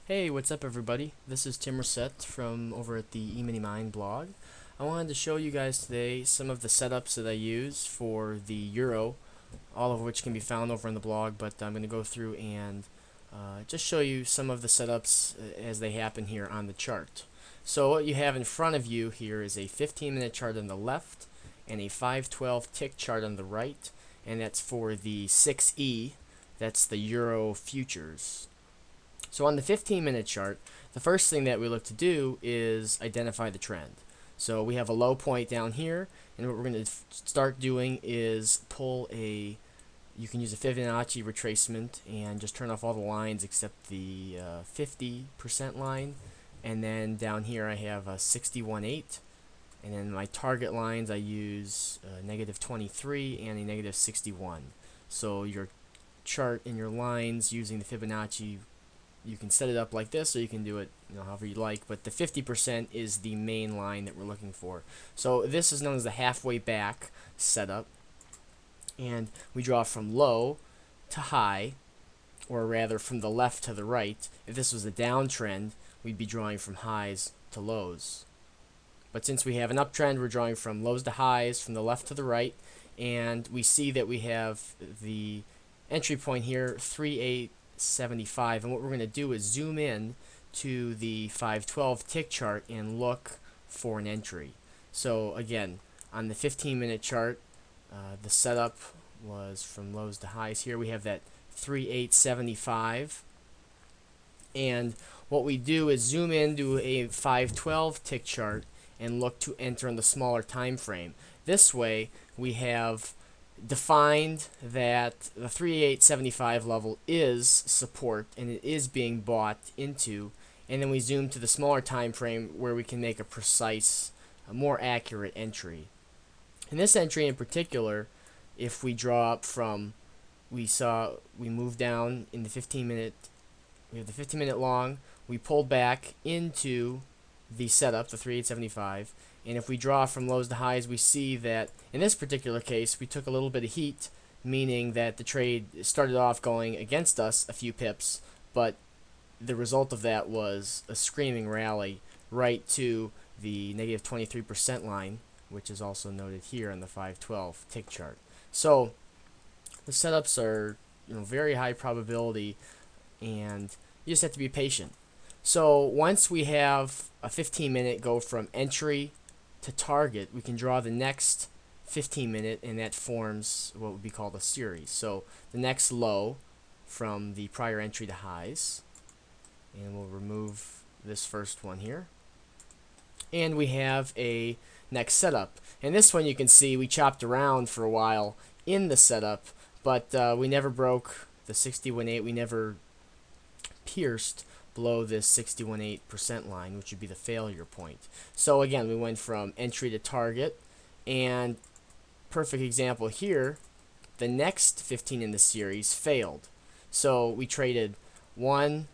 Hey, what's up everybody? This is Tim Reset from over at the eMiniMind blog. I wanted to show you guys today some of the setups that I use for the Euro, all of which can be found over on the blog, but I'm going to go through and just show you some of the setups as they happen here on the chart. So what you have in front of you here is a 15-minute chart on the left and a 512 tick chart on the right, and that's for the 6E, that's the Euro futures. So on the 15-minute chart, the first thing that we look to do is identify the trend. So we have a low point down here, and what we're going to start doing is you can use a Fibonacci retracement and just turn off all the lines except the 50% line. And then down here I have a 61.8. And then my target lines I use -23 and a -61. So your chart and your lines using the Fibonacci, you can set it up like this, or you can do it however you like, but the 50% is the main line that we're looking for. So this is known as the halfway back setup, and we draw from low to high, or rather from the left to the right. If this was a downtrend, we'd be drawing from highs to lows. But since we have an uptrend, we're drawing from lows to highs, from the left to the right, and we see that we have the entry point here, 3.875, and what we're going to do is zoom in to the 512 tick chart and look for an entry. So again, on the 15-minute chart, the setup was from lows to highs. Here we have that 3.875, and what we do is zoom into a 512 tick chart and look to enter in the smaller time frame. This way we have defined that the 3.875 level is support and it is being bought into, and then we zoom to the smaller time frame where we can make a precise, a more accurate entry. In this entry in particular, if we draw up from, we move down in the 15-minute, we have the 15-minute long, we pulled back into the setup, the 3.875, and if we draw from lows to highs, we see that in this particular case we took a little bit of heat, meaning that the trade started off going against us a few pips, but the result of that was a screaming rally right to the -23% line, which is also noted here on the 512 tick chart. So the setups are very high probability, and you just have to be patient. So once we have a 15-minute go from entry to target, we can draw the next 15-minute, and that forms what would be called a series. So the next low from the prior entry to highs, and we'll remove this first one here, and we have a next setup. And this one you can see we chopped around for a while in the setup, but we never broke the 61.8. We never pierced below this 61.8% line, which would be the failure point. So again, we went from entry to target, and perfect example here, the next 15 in the series failed. So we traded one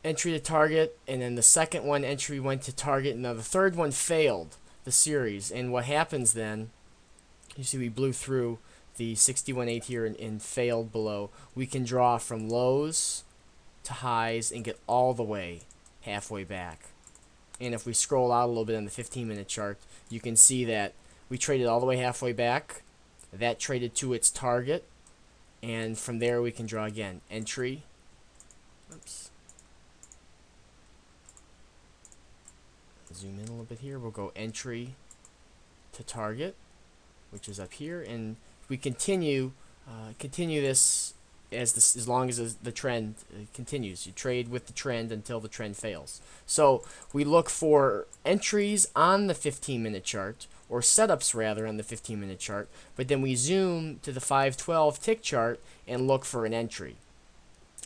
entry to target, and then the second one entry went to target, and now the third one failed the series. And what happens then, you see we blew through the 61.8 here and failed below. We can draw from lows to highs and get all the way halfway back. And if we scroll out a little bit on the 15-minute chart, you can see that we traded all the way halfway back. That traded to its target, and from there we can draw again entry. Oops. Zoom in a little bit here. We'll go entry to target, which is up here, and we continue this as long as the trend continues. You trade with the trend until the trend fails. So we look for entries on the 15-minute chart, or setups rather on the 15-minute chart, but then we zoom to the 512 tick chart and look for an entry.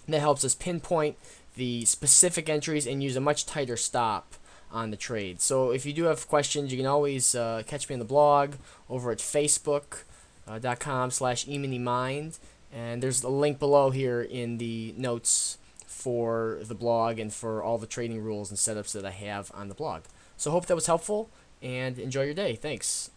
And that helps us pinpoint the specific entries and use a much tighter stop on the trade. So if you do have questions, you can always catch me on the blog over at facebook.com/eminimind. And there's a link below here in the notes for the blog and for all the trading rules and setups that I have on the blog. So hope that was helpful, and enjoy your day. Thanks.